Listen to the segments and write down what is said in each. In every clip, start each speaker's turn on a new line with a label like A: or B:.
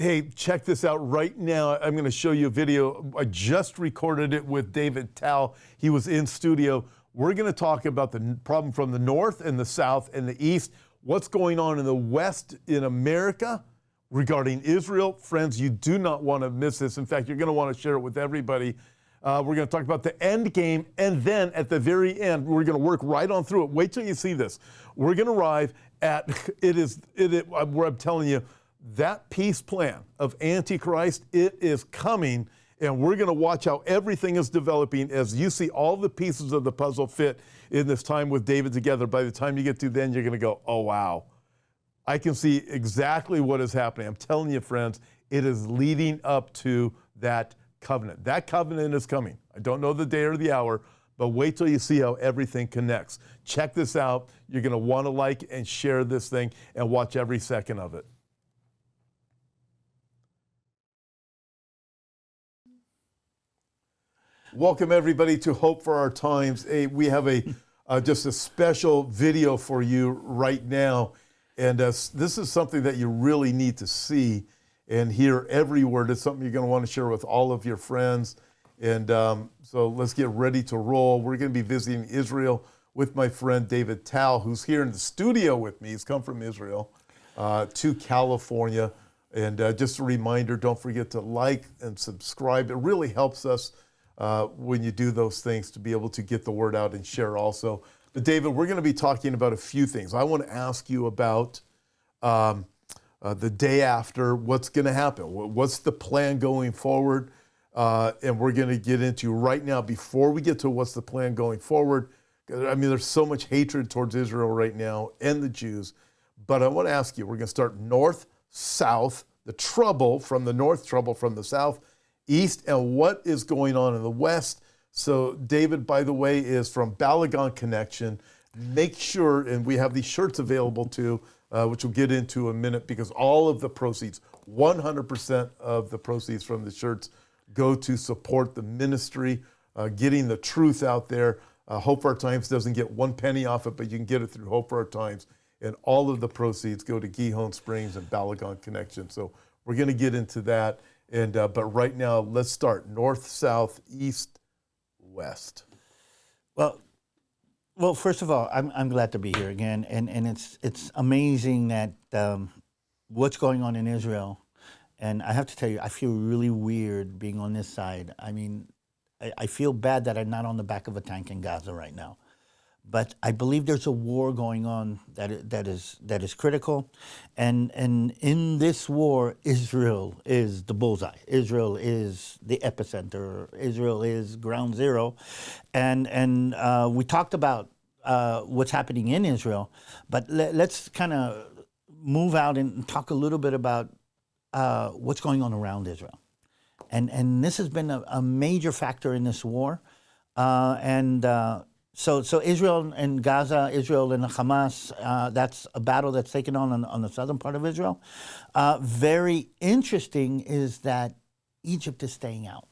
A: Hey, check this out right now. I'm going to show you a video. I just recorded it with David Tal. He was in studio. We're going to talk about the problem from the north and the south and the east. What's going on in the west in America regarding Israel. Friends, you do not want to miss this. In fact, you're going to want to share it with everybody. We're going to talk about the end game, and then at the very end, we're going to work right on through it. Wait till you see this. We're going to arrive at, where I'm telling you, that peace plan of Antichrist, it is coming, and we're going to watch how everything is developing as you see all the pieces of the puzzle fit in this time with David together. By the time you get to then, you're going to go, oh, wow. I can see exactly what is happening. I'm telling you, friends, it is leading up to that covenant. That covenant is coming. I don't know the day or the hour, but wait till you see how everything connects. Check this out. You're going to want to like and share this thing and watch every second of it. Welcome everybody to Hope for Our Times. We have just a special video for you right now, and this is something that you really need to see and hear every word. It's something you're going to want to share with all of your friends, and so let's get ready to roll. We're going to be visiting Israel with my friend David Tal, who's here in the studio with me. He's come from Israel to California, and just a reminder, don't forget to like and subscribe. It really helps us when you do those things to be able to get the word out and share also. But David, we're going to be talking about a few things. I want to ask you about the day after, what's going to happen? What's the plan going forward? And we're going to get into right now, before we get to what's the plan going forward. I mean, there's so much hatred towards Israel right now and the Jews. But I want to ask you, we're going to start north, south, the trouble from the north, trouble from the south, east, and what is going on in the west. So David, by the way, is from Balagon Connection. Make sure, and we have these shirts available too, which we'll get into in a minute, because all of the proceeds, 100% of the proceeds from the shirts go to support the ministry, getting the truth out there. Hope for Our Times doesn't get 1 penny off it, but you can get it through Hope for Our Times. And all of the proceeds go to Gihon Springs and Balagon Connection. So we're going to get into that. And but right now, let's start north, south, east, west.
B: Well, first of all, I'm glad to be here again, and it's amazing that what's going on in Israel, and I have to tell you, I feel really weird being on this side. I mean, I feel bad that I'm not on the back of a tank in Gaza right now. But I believe there's a war going on that is critical, and in this war, Israel is the bullseye. Israel is the epicenter. Israel is ground zero, and we talked about what's happening in Israel, but let's kind of move out and talk a little bit about what's going on around Israel, and this has been a major factor in this war, So Israel and Gaza, Israel and Hamas, that's a battle that's taken on the southern part of Israel. Very interesting is that Egypt is staying out.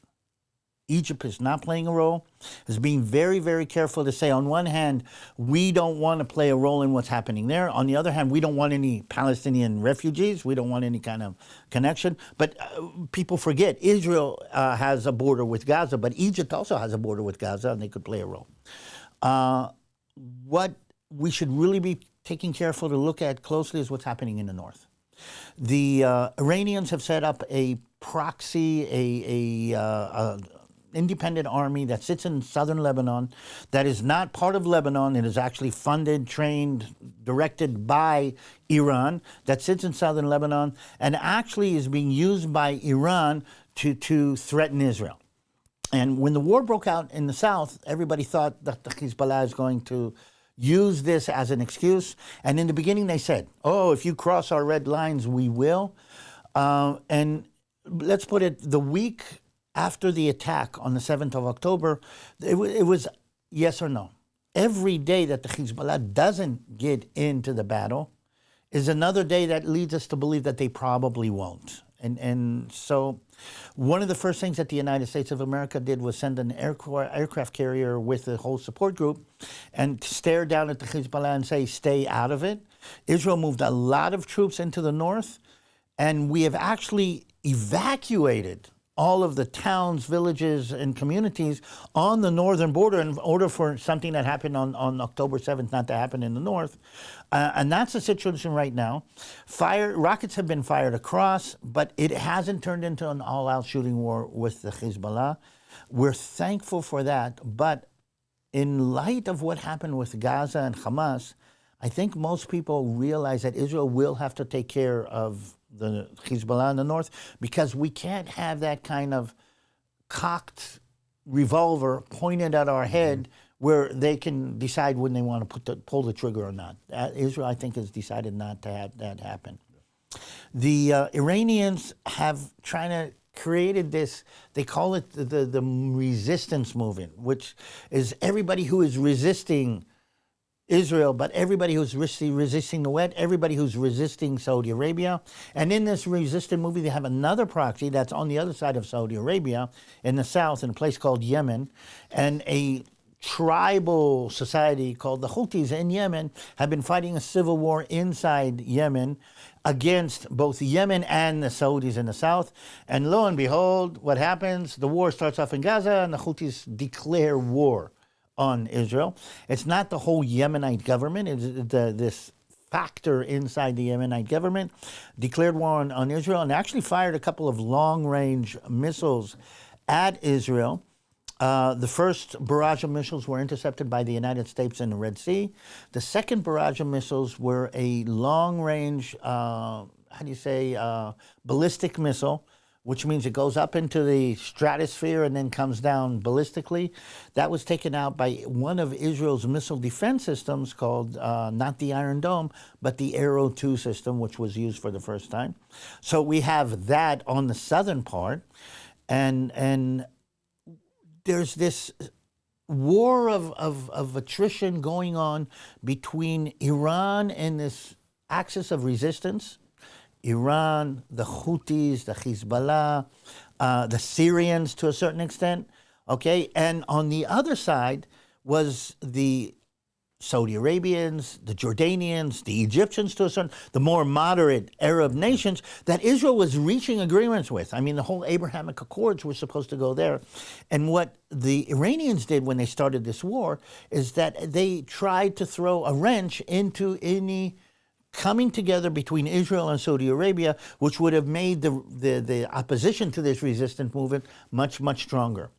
B: Egypt is not playing a role, is being very, very careful to say, on one hand, we don't want to play a role in what's happening there. On the other hand, we don't want any Palestinian refugees. We don't want any kind of connection. But people forget, Israel has a border with Gaza, but Egypt also has a border with Gaza, and they could play a role. What we should really be taking careful to look at closely is what's happening in the north. The Iranians have set up a proxy, a independent army that sits in southern Lebanon that is not part of Lebanon. It is actually funded, trained, directed by Iran, that sits in southern Lebanon and actually is being used by Iran to threaten Israel. And when the war broke out in the south, everybody thought that the Hezbollah is going to use this as an excuse. And in the beginning, they said, oh, if you cross our red lines, we will. And let's put it, the week after the attack on the 7th of October, it was yes or no. Every day that the Hezbollah doesn't get into the battle is another day that leads us to believe that they probably won't. And so one of the first things that the United States of America did was send an aircraft carrier with a whole support group and stare down at the Hezbollah and say, stay out of it. Israel moved a lot of troops into the north, And we have actually evacuated all of the towns, villages, and communities on the northern border in order for something that happened on October 7th not to happen in the north. And that's the situation right now. Rockets have been fired across, but it hasn't turned into an all-out shooting war with the Hezbollah. We're thankful for that, but in light of what happened with Gaza and Hamas, I think most people realize that Israel will have to take care of the Hezbollah in the north, because we can't have that kind of cocked revolver pointed at our head where they can decide when they want to pull the trigger or not. Israel, I think, has decided not to have that happen. The Iranians have created this, they call it the resistance movement, which is everybody who is resisting Israel, but everybody who's resisting the West, everybody who's resisting Saudi Arabia. And in this resistance movie, they have another proxy that's on the other side of Saudi Arabia in the south, in a place called Yemen. And a tribal society called the Houthis in Yemen have been fighting a civil war inside Yemen against both Yemen and the Saudis in the south. And lo and behold, what happens? The war starts off in Gaza, and the Houthis declare war on Israel. It's not the whole Yemenite government. It's this factor inside the Yemenite government declared war on Israel, and actually fired a couple of long-range missiles at Israel. The first barrage of missiles were intercepted by the United States in the Red Sea. The second barrage of missiles were a long-range, ballistic missile, which means it goes up into the stratosphere and then comes down ballistically. That was taken out by one of Israel's missile defense systems called, not the Iron Dome, but the Arrow 2 system, which was used for the first time. So we have that on the southern part. And there's this war of attrition going on between Iran and this axis of resistance. Iran, the Houthis, the Hezbollah, the Syrians to a certain extent, okay? And on the other side was the Saudi Arabians, the Jordanians, the Egyptians to a certain, the more moderate Arab nations that Israel was reaching agreements with. I mean, the whole Abrahamic Accords were supposed to go there. And what the Iranians did when they started this war is that they tried to throw a wrench into any coming together between Israel and Saudi Arabia, which would have made the opposition to this resistance movement much, much stronger.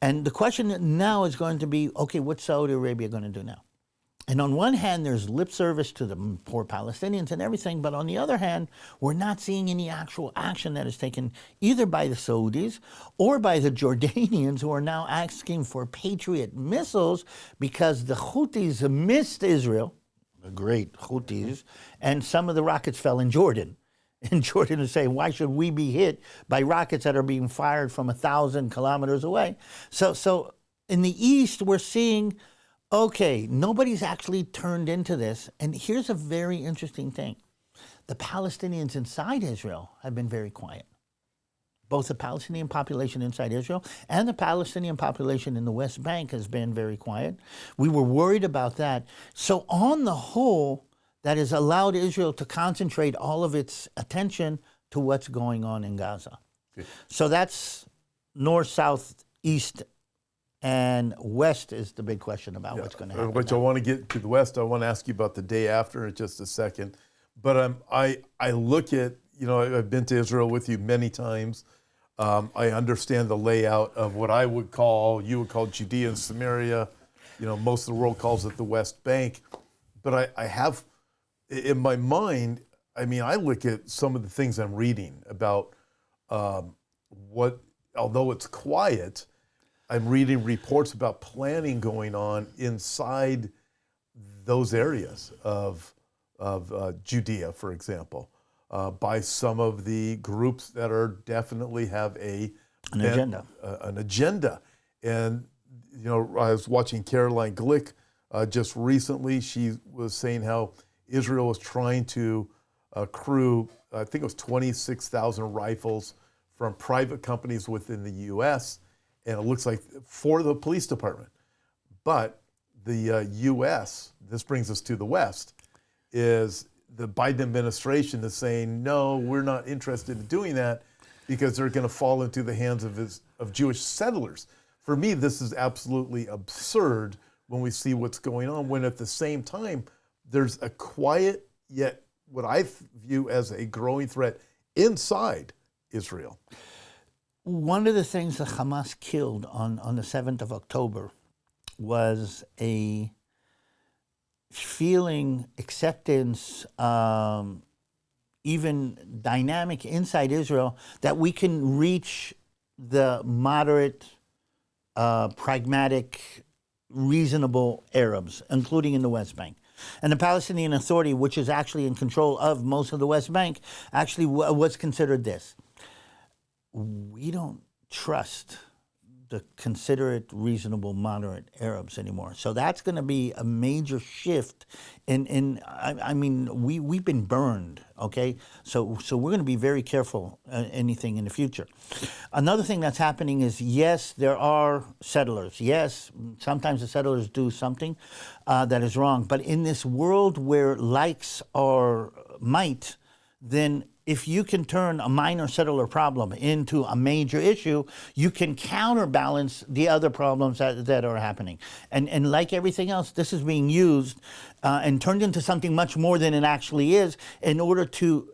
B: And the question now is going to be, okay, what's Saudi Arabia going to do now? And on one hand, there's lip service to the poor Palestinians and everything, but on the other hand, we're not seeing any actual action that is taken either by the Saudis or by the Jordanians, who are now asking for Patriot missiles because the Houthis missed Israel, the great Houthis, and some of the rockets fell in Jordan. And Jordan is saying, why should we be hit by rockets that are being fired from 1,000 kilometers away? So in the East, we're seeing, okay, nobody's actually turned into this. And here's a very interesting thing. The Palestinians inside Israel have been very quiet. Both the Palestinian population inside Israel and the Palestinian population in the West Bank has been very quiet. We were worried about that. So on the whole, that has allowed Israel to concentrate all of its attention to what's going on in Gaza. Okay. So that's north, south, east, and west is the big question about what's going to happen.
A: Which I want to get to the west. I want to ask you about the day after in just a second. But I look at, I've been to Israel with you many times. I understand the layout of what you would call Judea and Samaria. Most of the world calls it the West Bank. But I have, in my mind, I look at some of the things I'm reading about although it's quiet, I'm reading reports about planning going on inside those areas of Judea, for example. By some of the groups that are definitely have an agenda. And, I was watching Caroline Glick just recently. She was saying how Israel was trying to accrue, I think it was 26,000 rifles from private companies within the U.S., and it looks like for the police department. But the U.S., this brings us to the West, is the Biden administration is saying, no, we're not interested in doing that because they're going to fall into the hands of Jewish settlers. For me, this is absolutely absurd when we see what's going on, when at the same time, there's a quiet, yet what I view as a growing threat inside Israel.
B: One of the things that Hamas killed on the 7th of October was a feeling, acceptance, even dynamic inside Israel that we can reach the moderate, pragmatic, reasonable Arabs, including in the West Bank. And the Palestinian Authority, which is actually in control of most of the West Bank, actually was considered this. We don't trust the considerate, reasonable, moderate Arabs anymore. So that's going to be a major shift. I mean, we've been burned, okay? So we're going to be very careful anything in the future. Another thing that's happening is, yes, there are settlers. Yes, sometimes the settlers do something that is wrong. But in this world where likes are might, then if you can turn a minor settler problem into a major issue, you can counterbalance the other problems that are happening. And like everything else, this is being used and turned into something much more than it actually is in order to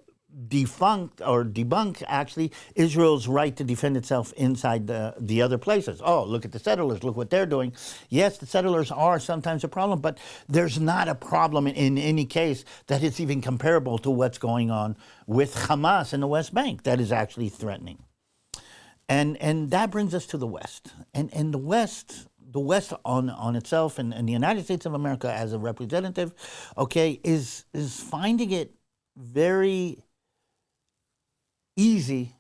B: debunk actually Israel's right to defend itself inside the other places. Oh, look at the settlers, look what they're doing. Yes, the settlers are sometimes a problem, but there's not a problem in any case that it's even comparable to what's going on with Hamas in the West Bank that is actually threatening. And that brings us to the West. And the West on itself and the United States of America as a representative, okay, is finding it very easy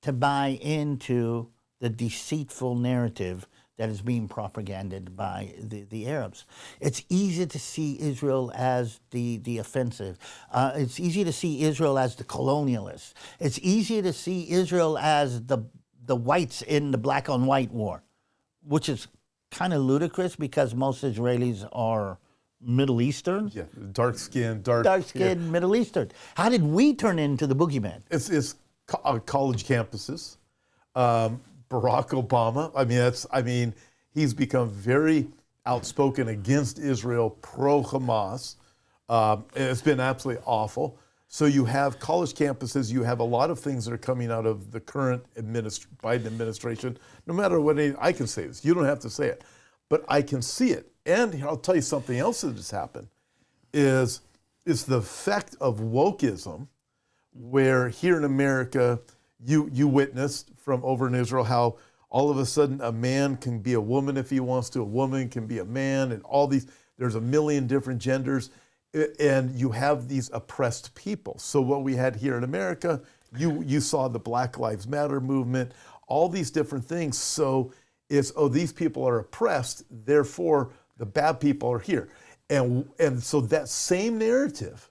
B: to buy into the deceitful narrative that is being propaganded by the Arabs. It's easy to see Israel as the offensive. It's easy to see Israel as the colonialist. It's easy to see Israel as the whites in the black on white war, which is kind of ludicrous because most Israelis are Middle Eastern.
A: Yeah, dark skin,
B: Middle Eastern. How did we turn into the boogeyman?
A: It's college campuses. Barack Obama. I mean, he's become very outspoken against Israel, pro Hamas. It's been absolutely awful. So you have college campuses. You have a lot of things that are coming out of the current Biden administration. No matter what, I can say this. You don't have to say it, but I can see it. And I'll tell you something else that has happened is the effect of wokeism, where here in America, you witnessed from over in Israel how all of a sudden a man can be a woman if he wants to, a woman can be a man, and there's a million different genders, and you have these oppressed people. So what we had here in America, you saw the Black Lives Matter movement, all these different things. So it's, these people are oppressed, therefore the bad people are here. And so that same narrative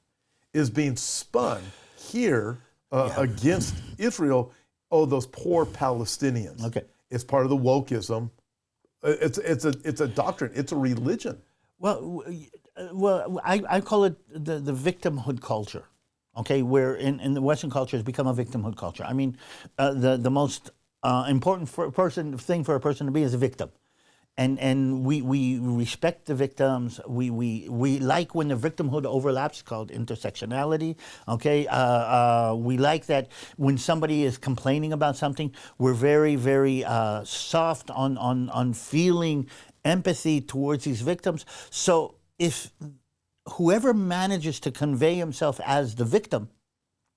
A: is being spun here against Israel. Oh, those poor Palestinians.
B: Okay.
A: It's part of the wokeism. It's a doctrine. It's a religion.
B: Well, I call it the victimhood culture. Okay, where in the Western culture has become a victimhood culture. I mean, the most important thing for a person to be is a victim. And we respect the victims. We like when the victimhood overlaps, called intersectionality. Okay, we like that when somebody is complaining about something, we're very, very soft on feeling empathy towards these victims. So if whoever manages to convey himself as the victim,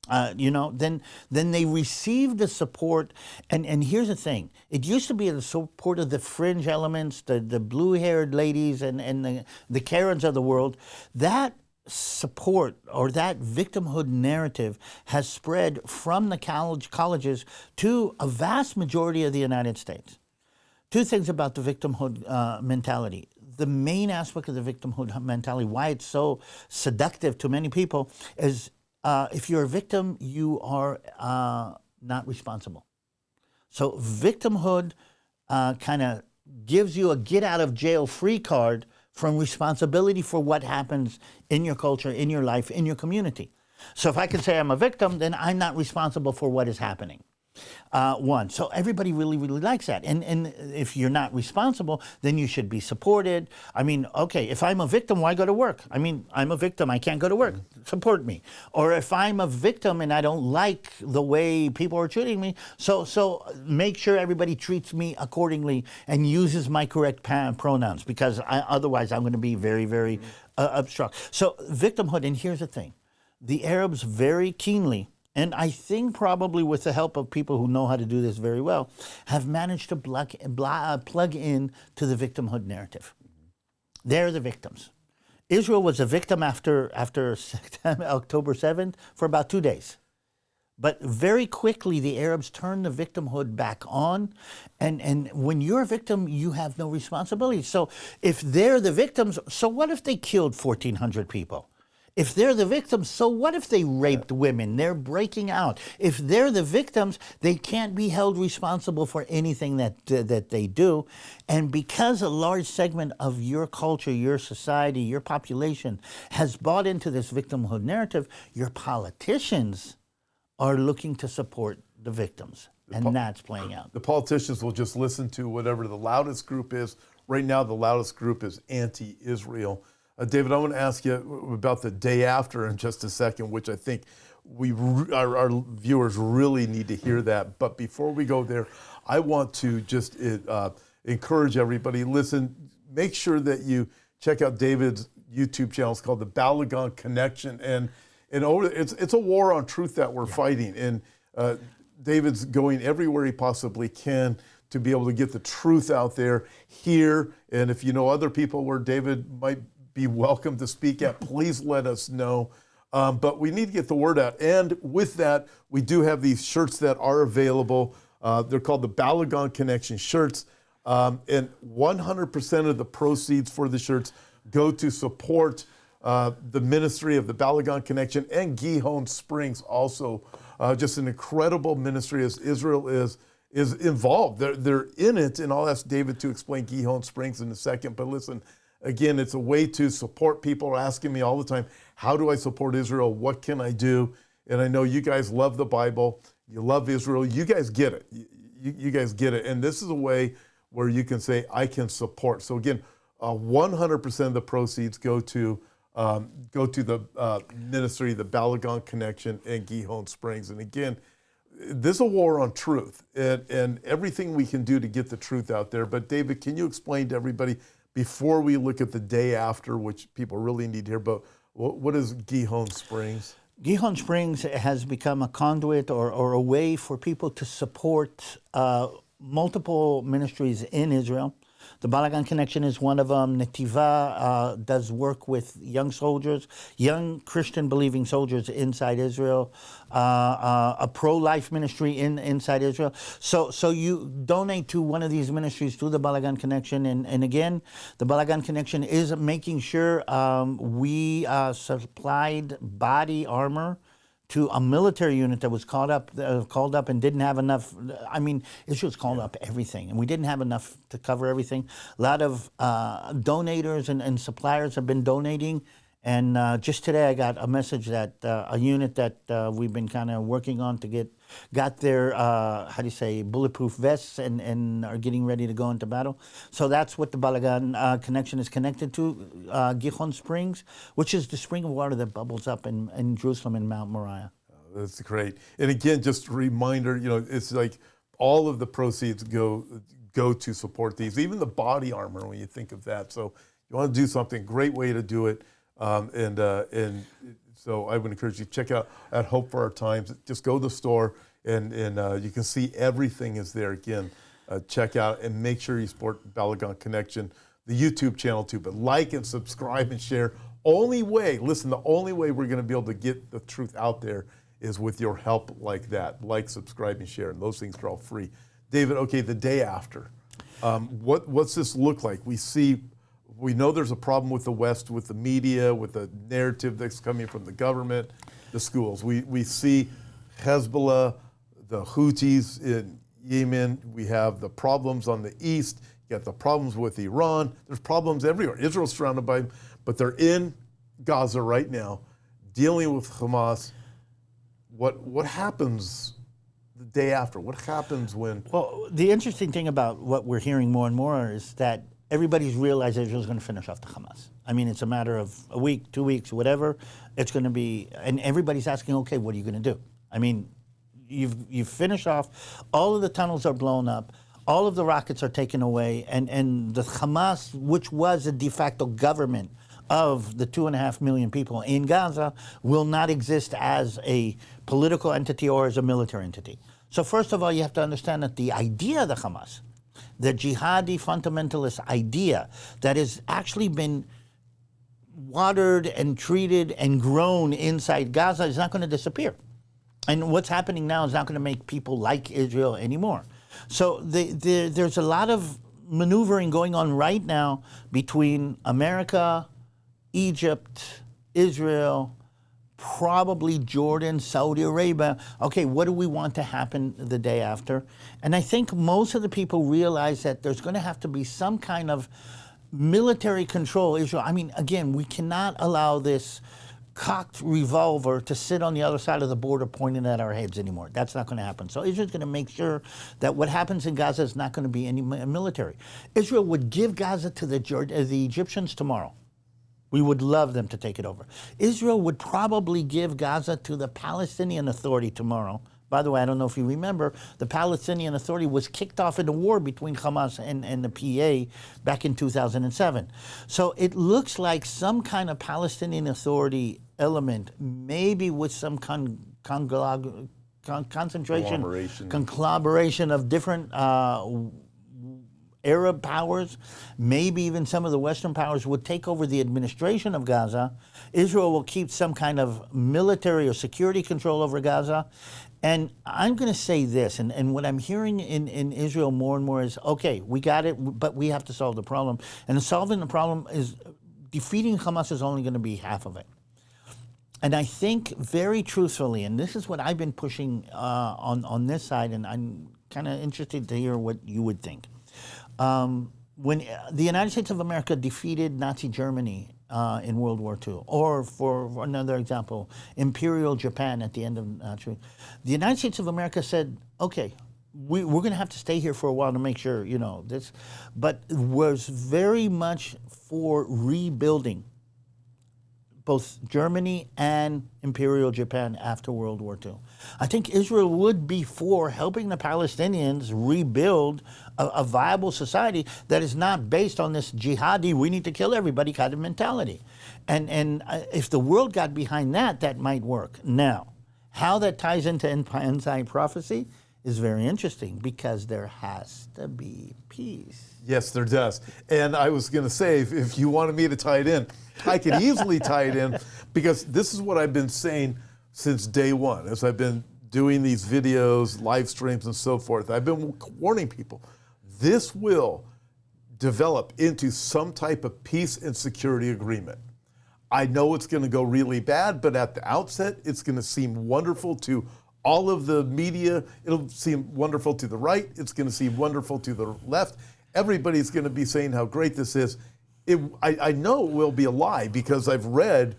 B: then they receive the support. And here's the thing. It used to be the support of the fringe elements, the blue-haired ladies and the Karens of the world. That support or that victimhood narrative has spread from the colleges to a vast majority of the United States. Two things about the victimhood mentality. The main aspect of the victimhood mentality, why it's so seductive to many people, is if you're a victim, you are not responsible. So victimhood kind of gives you a get-out-of-jail-free card from responsibility for what happens in your culture, in your life, in your community. So if I can say I'm a victim, then I'm not responsible for what is happening. One. So everybody really, really likes that. And if you're not responsible, then you should be supported. I mean, okay, if I'm a victim, why go to work? I mean, I'm a victim, I can't go to work. Support me. Or if I'm a victim and I don't like the way people are treating me, so make sure everybody treats me accordingly and uses my correct pronouns, because otherwise I'm going to be very, very obstruct. So victimhood, and here's the thing. The Arabs very keenly, and I think probably with the help of people who know how to do this very well, have managed to plug in to the victimhood narrative. They're the victims. Israel was a victim after October 7th for about 2 days. But very quickly, the Arabs turned the victimhood back on. And when you're a victim, you have no responsibility. So if they're the victims, so what if they killed 1,400 people? If they're the victims, so what if they raped women? They're breaking out. If they're the victims, they can't be held responsible for anything that they do. And because a large segment of your culture, your society, your population has bought into this victimhood narrative, your politicians are looking to support the victims. And that's playing out.
A: The politicians will just listen to whatever the loudest group is. Right now, the loudest group is anti-Israel. David, I want to ask you about the day after in just a second, which I think our viewers really need to hear that. But before we go there, I want to just encourage everybody, listen, make sure that you check out David's YouTube channel. It's called The Balagan Connection. And it's a war on truth that we're fighting. And David's going everywhere he possibly can to be able to get the truth out there here. And if you know other people where David might be welcome to speak at, please let us know. But we need to get the word out. And with that, we do have these shirts that are available. They're called the Balagan Connection shirts. And 100% of the proceeds for the shirts go to support the ministry of the Balagan Connection and Gihon Springs also. Just an incredible ministry as Israel is involved. They're in it, and I'll ask David to explain Gihon Springs in a second. But listen, again, it's a way to support. People are asking me all the time, how do I support Israel? What can I do? And I know you guys love the Bible. You love Israel. You guys get it. You guys get it. And this is a way where you can say, I can support. So again, 100% of the proceeds go to the ministry, the Balagan Connection, and Gihon Springs. And again, this is a war on truth and everything we can do to get the truth out there. But David, can you explain to everybody, before we look at the day after, which people really need to hear about, what is Gihon Springs?
B: Gihon Springs has become a conduit or a way for people to support multiple ministries in Israel. The Balagan Connection is one of them. Netiva does work with young soldiers, young Christian believing soldiers inside Israel, a pro-life ministry inside Israel. So you donate to one of these ministries through the Balagan Connection. And again, the Balagan Connection is making sure we supplied body armor to a military unit that was called up and didn't have enough. I mean, Israel's called up everything, and we didn't have enough to cover everything. A lot of donators and suppliers have been donating, and just today I got a message that a unit that we've been kind of working on to got their, bulletproof vests and are getting ready to go into battle. So that's what the Balagan Connection is connected to, Gihon Springs, which is the spring of water that bubbles up in Jerusalem and Mount Moriah.
A: Oh, that's great. And again, just a reminder, it's like all of the proceeds go to support these, even the body armor when you think of that. So you want to do something, great way to do it. And so I would encourage you to check out at Hope for Our Times. Just go to the store and you can see everything is there. Again, check out and make sure you support Balagan Connection, the YouTube channel too. But like and subscribe and share. The only way we're going to be able to get the truth out there is with your help like that. Like, subscribe, and share. And those things are all free. David, okay, the day after. What's this look like? We know there's a problem with the West, with the media, with the narrative that's coming from the government, the schools. We see Hezbollah, the Houthis in Yemen. We have the problems on the east, You got the problems with Iran. There's problems everywhere. Israel's surrounded by them, but they're in Gaza right now, dealing with Hamas. What happens the day after? What happens when?
B: Well, the interesting thing about what we're hearing more and more is that everybody's realized Israel's going to finish off the Hamas. I mean, it's a matter of a week, 2 weeks, whatever. It's going to be, and everybody's asking, okay, what are you going to do? I mean, you've finished off. All of the tunnels are blown up. All of the rockets are taken away, and the Hamas, which was a de facto government of the 2.5 million people in Gaza, will not exist as a political entity or as a military entity. So first of all, you have to understand that the idea of the Hamas, the jihadi fundamentalist idea that has actually been watered and treated and grown inside Gaza, is not going to disappear. And what's happening now is not going to make people like Israel anymore. So there's a lot of maneuvering going on right now between America, Egypt, Israel, probably Jordan, Saudi Arabia. Okay, what do we want to happen the day after? And I think most of the people realize that there's going to have to be some kind of military control Israel. I mean, again, we cannot allow this cocked revolver to sit on the other side of the border pointing at our heads anymore. That's not going to happen. So Israel's going to make sure that what happens in Gaza is not going to be any military. Israel would give Gaza to the Egyptians tomorrow. We would love them to take it over. Israel would probably give Gaza to the Palestinian Authority tomorrow. By the way, I don't know if you remember, the Palestinian Authority was kicked off in a war between Hamas and the PA back in 2007. So it looks like some kind of Palestinian Authority element, maybe with some concentration, conglomeration of different Arab powers, maybe even some of the Western powers, would take over the administration of Gaza. Israel will keep some kind of military or security control over Gaza. And I'm going to say this, and what I'm hearing in Israel more and more is, okay, we got it, but we have to solve the problem. And solving the problem is, defeating Hamas is only going to be half of it. And I think very truthfully, and this is what I've been pushing on this side, and I'm kind of interested to hear what you would think. When the United States of America defeated Nazi Germany in World War II, or for another example, Imperial Japan at the end of Nazi, the United States of America said, okay, we're going to have to stay here for a while to make sure, this, but was very much for rebuilding both Germany and Imperial Japan after World War II. I think Israel would be for helping the Palestinians rebuild a viable society that is not based on this jihadi, we need to kill everybody kind of mentality. And if the world got behind that, that might work. Now, how that ties into end-time prophecy is very interesting, because there has to be peace.
A: Yes, there does. And I was going to say, if you wanted me to tie it in, I could easily tie it in, because this is what I've been saying since day one, as I've been doing these videos, live streams, and so forth. I've been warning people, this will develop into some type of peace and security agreement. I know it's going to go really bad, but at the outset, it's going to seem wonderful to all of the media. It'll seem wonderful to the right. It's going to seem wonderful to the left. Everybody's going to be saying how great this is. I know it will be a lie, because I've read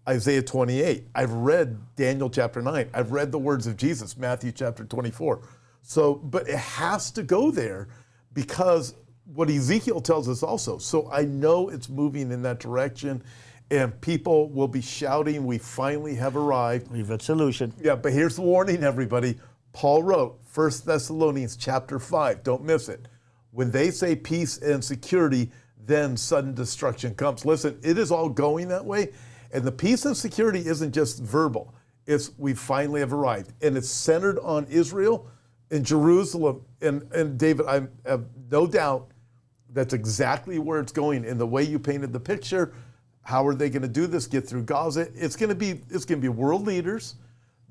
A: Isaiah 28. I've read Daniel chapter 9. I've read the words of Jesus, Matthew chapter 24. So, but it has to go there, because what Ezekiel tells us also. So I know it's moving in that direction, and people will be shouting, we finally have arrived.
B: We've got a solution.
A: Yeah, but here's the warning, everybody. Paul wrote, 1 Thessalonians chapter 5, don't miss it. When they say peace and security, then sudden destruction comes. Listen, it is all going that way. And the peace and security isn't just verbal. It's we finally have arrived. And it's centered on Israel and Jerusalem. And David, I have no doubt that's exactly where it's going. In the way you painted the picture, how are they going to do this? Get through Gaza? It's going to be world leaders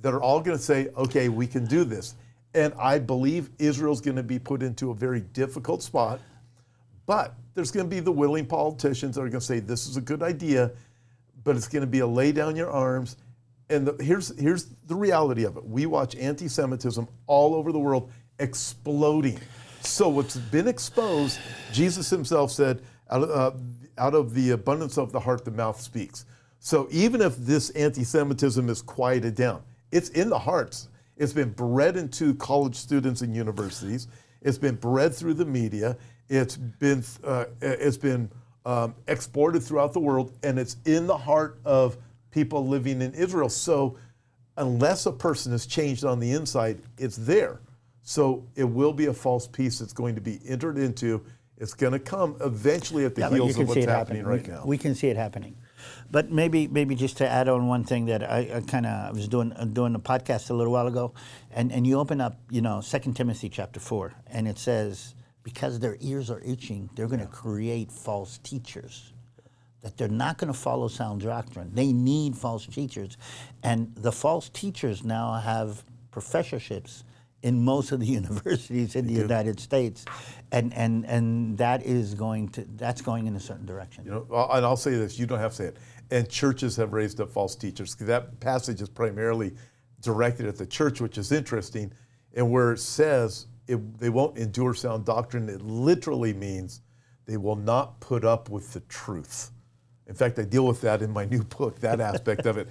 A: that are all going to say, okay, we can do this. And I believe Israel's going to be put into a very difficult spot. But there's going to be the willing politicians that are going to say, this is a good idea, but it's going to be a lay down your arms. And here's the reality of it. We watch anti-Semitism all over the world exploding. So what's been exposed, Jesus himself said, out of the abundance of the heart, the mouth speaks. So even if this anti-Semitism is quieted down, it's in the hearts. It's been bred into college students and universities. It's been bred through the media. It's been exported throughout the world, and it's in the heart of people living in Israel. So unless a person is changed on the inside, it's there. So it will be a false peace that's going to be entered into. It's going to come eventually at the heels of what's happening right now.
B: We can see it happening. But maybe just to add on one thing that I kind of was doing a podcast a little while ago, and you open up, 2 Timothy chapter 4, and it says, because their ears are itching, they're going to create false teachers, that they're not going to follow sound doctrine. They need false teachers. And the false teachers now have professorships in most of the universities in the United States, and that's going in a certain direction.
A: And I'll say this: you don't have to say it. And churches have raised up false teachers. That passage is primarily directed at the church, which is interesting. And where it says they won't endure sound doctrine, it literally means they will not put up with the truth. In fact, I deal with that in my new book, that aspect of it.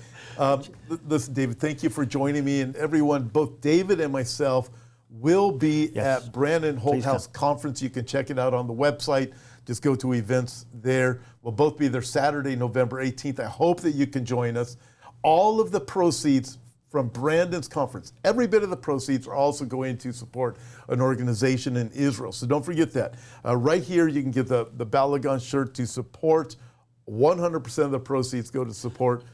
A: Listen, David, thank you for joining me. And everyone, both David and myself, will be at Brandon Holthouse Conference. You can check it out on the website. Just go to events there. We'll both be there Saturday, November 18th. I hope that you can join us. All of the proceeds from Brandon's conference, every bit of the proceeds are also going to support an organization in Israel. So don't forget that. Right here, you can get the Balagan shirt to support. 100% of the proceeds go to support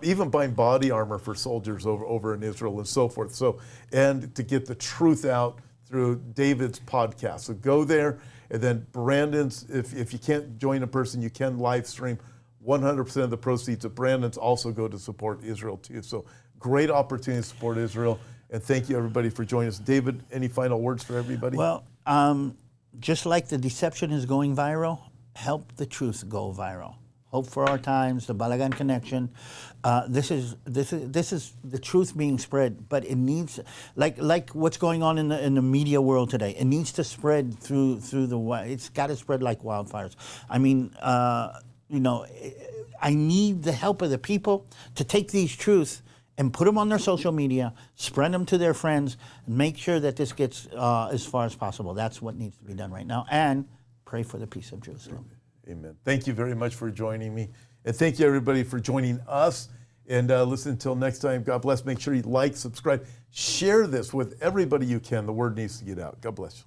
A: even buying body armor for soldiers over in Israel and so forth. So, and to get the truth out through David's podcast. So go there, and then Brandon's, if you can't join in person, you can live stream. 100% of the proceeds of Brandon's also go to support Israel too. So great opportunity to support Israel. And thank you everybody for joining us. David, any final words for everybody?
B: Well, just like the deception is going viral, help the truth go viral. Hope for Our Times, the Balagan Connection. This is the truth being spread, but it needs, like what's going on in the media world today. It needs to spread through it's got to spread like wildfires. I mean, I need the help of the people to take these truths and put them on their social media, spread them to their friends, and make sure that this gets as far as possible. That's what needs to be done right now, and pray for the peace of Jerusalem.
A: Amen. Thank you very much for joining me. And thank you, everybody, for joining us. And listen, until next time, God bless. Make sure you like, subscribe, share this with everybody you can. The word needs to get out. God bless you.